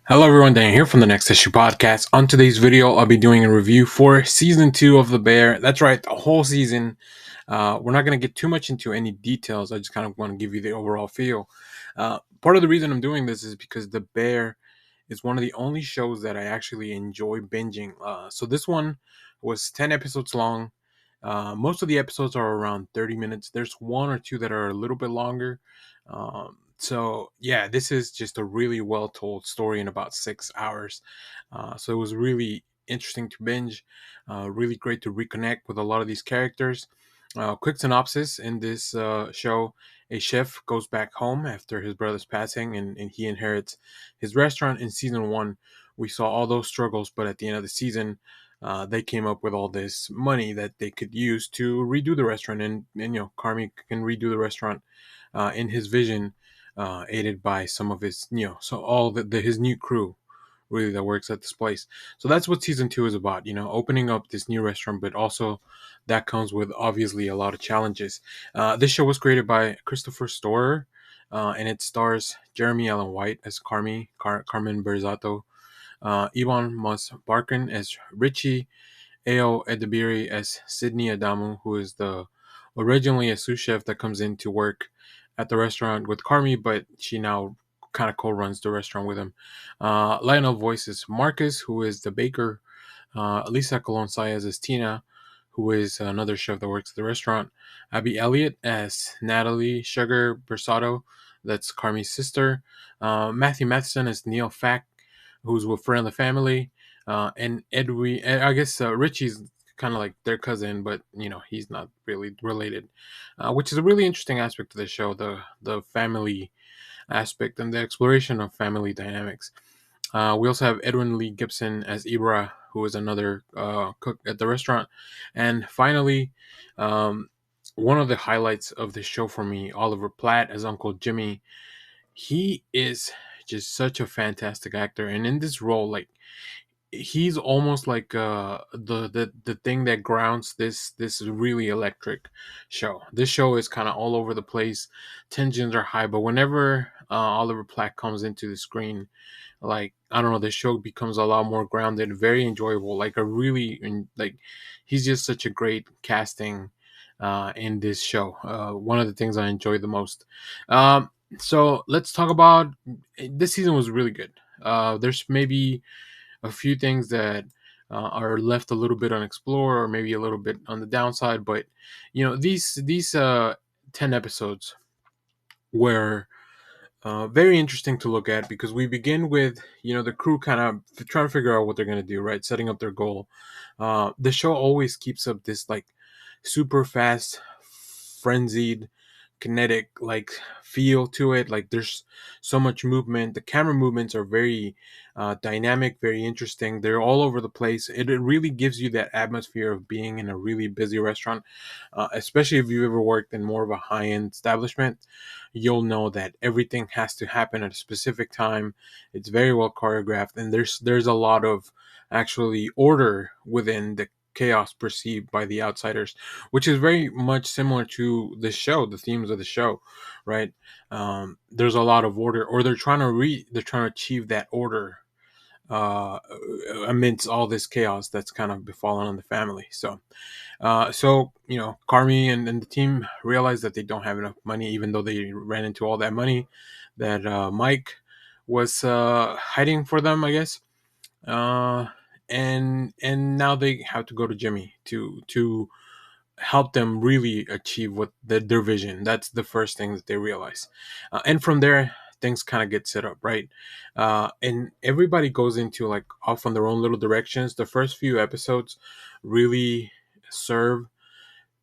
Hello everyone, Dan here from the Next Issue Podcast. On today's video, I'll be doing a review for season 2 of The Bear. That's right, the whole season. We're not going to get too much into any details. I just kind of want to give you the overall feel. Part of the reason I'm doing this is because The Bear is one of the only shows that I actually enjoy binging. So this one was 10 episodes long. Most of the episodes are around 30 minutes. There's one or two that are a little bit longer. So yeah, this is just a really well told story in about 6 hours. So it was really interesting to binge. Really great to reconnect with a lot of these characters. Quick synopsis in this show: a chef goes back home after his brother's passing, and he inherits his restaurant. In season 1, we saw all those struggles, but at the end of the season, they came up with all this money that they could use to redo the restaurant, and Carmi can redo the restaurant in his vision, aided by some of his, so all his new crew really that works at this place. So that's what season 2 is about, opening up this new restaurant, but also that comes with obviously a lot of challenges. This show was created by Christopher Storer, and it stars Jeremy Allen White as Carmen Berzato, Ivan Moss Barkin as Richie, Ao Edebiri as Sydney Adamu, who is the originally a sous chef that comes in to work at the restaurant with Carmi, but she now kind of co-runs the restaurant with him. Lionel voices Marcus, who is the baker. Lisa Colon Sayas as Tina, who is another chef that works at the restaurant. Abby Elliott as Natalie Sugar Bersato, that's Carmi's sister. Matthew Matheson as Neil Fack, who's with friend of the family. And Edwin, I guess Richie's kind of like their cousin, but he's not really related, which is a really interesting aspect of the show, the family aspect and the exploration of family dynamics. We also have Edwin Lee Gibson as Ibra, who is another cook at the restaurant. And finally, um, one of the highlights of the show for me, Oliver Platt as Uncle Jimmy. He is just such a fantastic actor, and in this role, like he's almost like the thing that grounds this really electric show. This show is kind of all over the place. Tensions are high, but whenever Oliver Platt comes into the screen, like I don't know, the show becomes a lot more grounded, very enjoyable. Like a really like he's just such a great casting in this show. One of the things I enjoy the most. So let's talk about this season was really good. There's maybe a few things that are left a little bit unexplored or maybe a little bit on the downside, but these 10 episodes were very interesting to look at because we begin with the crew kind of trying to figure out what they're going to do, right, setting up their goal. The show always keeps up this like super fast, frenzied, kinetic like feel to it. Like there's so much movement. The camera movements are very dynamic, very interesting. They're all over the place. It really gives you that atmosphere of being in a really busy restaurant, especially if you've ever worked in more of a high-end establishment. You'll know that everything has to happen at a specific time. It's very well choreographed, and there's a lot of actually order within the chaos perceived by the outsiders, which is very much similar to the show, the themes of the show, right? There's a lot of order, or they're trying to achieve that order uh, amidst all this chaos that's kind of befallen on the family. So Carmi and the team realize that they don't have enough money, even though they ran into all that money that Mike was hiding for them, I guess. Uh, and now they have to go to Jimmy to help them really achieve what their vision. That's the first thing that they realize, and from there things kind of get set up, right? And everybody goes into like off on their own little directions. The first few episodes really serve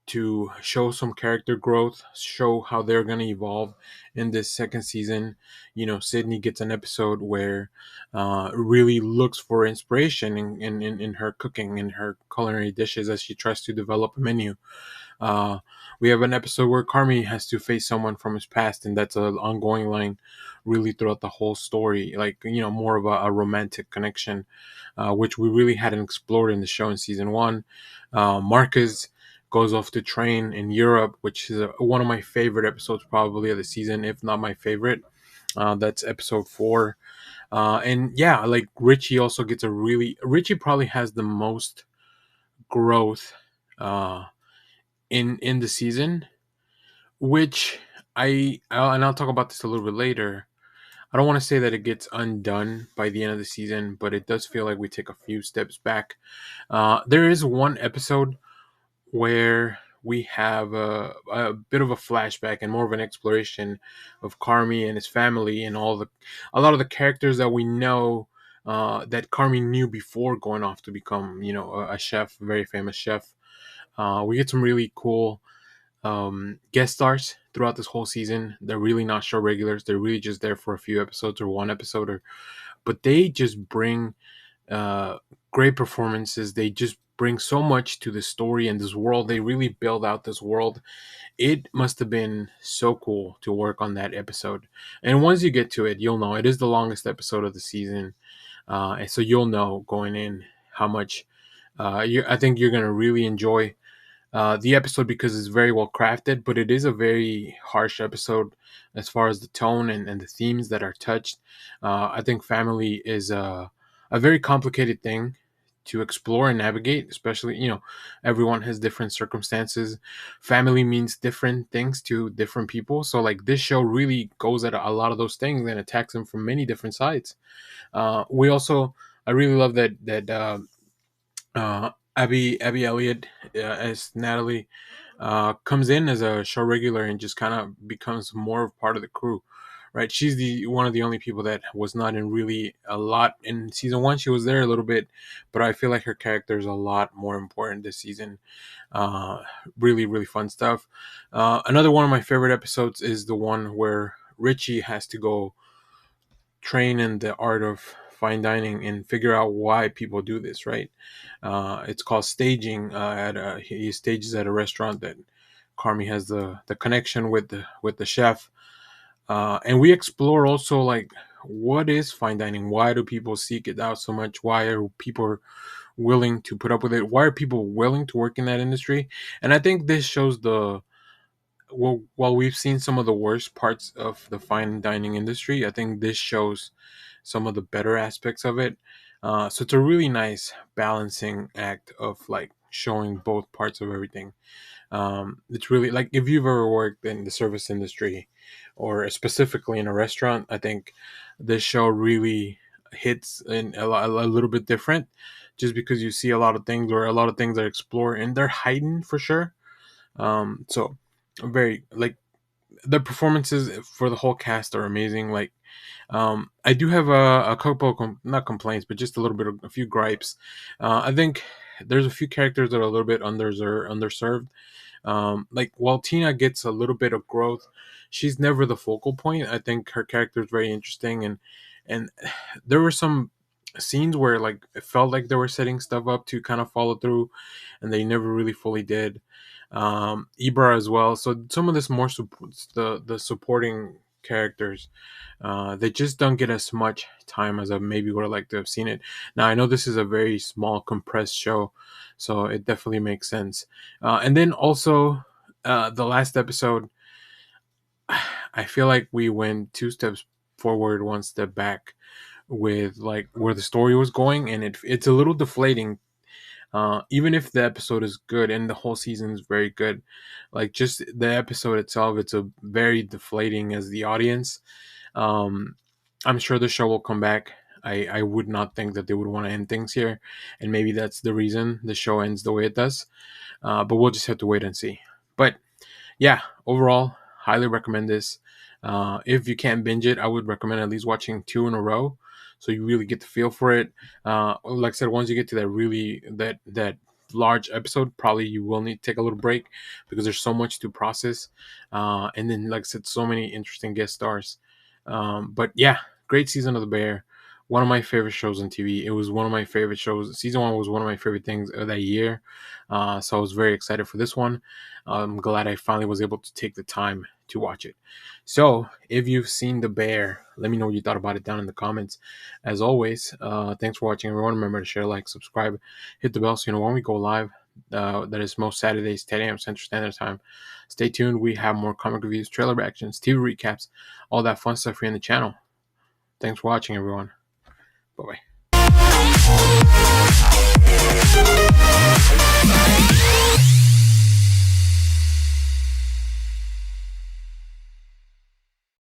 to show some character growth, show how they're going to evolve in this second season. Sydney gets an episode where really looks for inspiration in her cooking, in her culinary dishes as she tries to develop a menu. Uh, we have an episode where Carmi has to face someone from his past, and that's an ongoing line really throughout the whole story. Like, more of a romantic connection, which we really hadn't explored in the show in season 1. Marcus goes off to train in Europe, which is one of my favorite episodes, probably of the season, if not my favorite. That's episode 4. And yeah, like Richie also gets a really Richie probably has the most growth uh, in the season, which and I'll talk about this a little bit later. I don't want to say that it gets undone by the end of the season, but it does feel like we take a few steps back. There is one episode where we have a bit of a flashback and more of an exploration of Carmi and his family and a lot of the characters that we know that Carmi knew before going off to become, a chef, a very famous chef. We get some really cool guest stars throughout this whole season. They're really not show regulars. They're really just there for a few episodes or one episode, but they just bring uh, great performances. They just bring so much to the story and this world. They really build out this world. It must have been so cool to work on that episode. And once you get to it, you'll know it is the longest episode of the season, and so you'll know going in how much. I think you're gonna really enjoy the episode because it's very well crafted, but it is a very harsh episode as far as the tone and the themes that are touched. I think family is a very complicated thing to explore and navigate, especially, everyone has different circumstances. Family means different things to different people. So, like, this show really goes at a lot of those things and attacks them from many different sides. I really love that Abby Elliott as Natalie comes in as a show regular and just kind of becomes more of part of the crew. Right, she's the one of the only people that was not in really a lot in season one. She was there a little bit, but I feel like her character is a lot more important this season. Uh, Really, really fun stuff. Another one of my favorite episodes is the one where Richie has to go train in the art of fine dining and figure out why people do this. Right, it's called staging. He stages at a restaurant that Carmi has the connection with the chef, and we explore also like what is fine dining. Why do people seek it out so much? Why are people willing to put up with it? Why are people willing to work in that industry? And I think this shows while we've seen some of the worst parts of the fine dining industry, I think this shows some of the better aspects of it. So it's a really nice balancing act of like showing both parts of everything. It's really like if you've ever worked in the service industry or specifically in a restaurant, I think this show really hits in a little bit different just because you see a lot of things or a lot of things that explore and they're heightened for sure. So very like the performances for the whole cast are amazing. Like, I do have a couple of not complaints, but just a little bit of a few gripes. I think there's a few characters that are a little bit underserved. Like while Tina gets a little bit of growth, she's never the focal point. I think her character is very interesting, and there were some scenes where like it felt like they were setting stuff up to kind of follow through, and they never really fully did. Ibra as well. So some of this more the supporting characters, they just don't get as much time as I maybe would have liked to have seen it. Now I know this is a very small compressed show, so it definitely makes sense. And then also the last episode, I feel like we went two steps forward, one step back with like where the story was going, and it's a little deflating. Even if the episode is good and the whole season is very good, like just the episode itself, it's a very deflating as the audience. Um, I'm sure the show will come back. I would not think that they would want to end things here, and maybe that's the reason the show ends the way it does. But we'll just have to wait and see. But yeah, overall, highly recommend this. If you can't binge it, I would recommend at least watching two in a row, so you really get the feel for it. Like I said, once you get to that large episode, probably you will need to take a little break because there's so much to process. And then, like I said, so many interesting guest stars. But yeah, great season of The Bear. One of my favorite shows on TV. It was one of my favorite shows. Season one was one of my favorite things of that year. So I was very excited for this one. I'm glad I finally was able to take the time to watch it. So if you've seen The Bear, let me know what you thought about it down in the comments. As always, thanks for watching, everyone. Remember to share, like, subscribe, hit the bell so you know when we go live. That is most Saturdays, 10 a.m. Central Standard Time. Stay tuned. We have more comic reviews, trailer reactions, TV recaps, all that fun stuff here in the channel. Thanks for watching, everyone. Bye bye.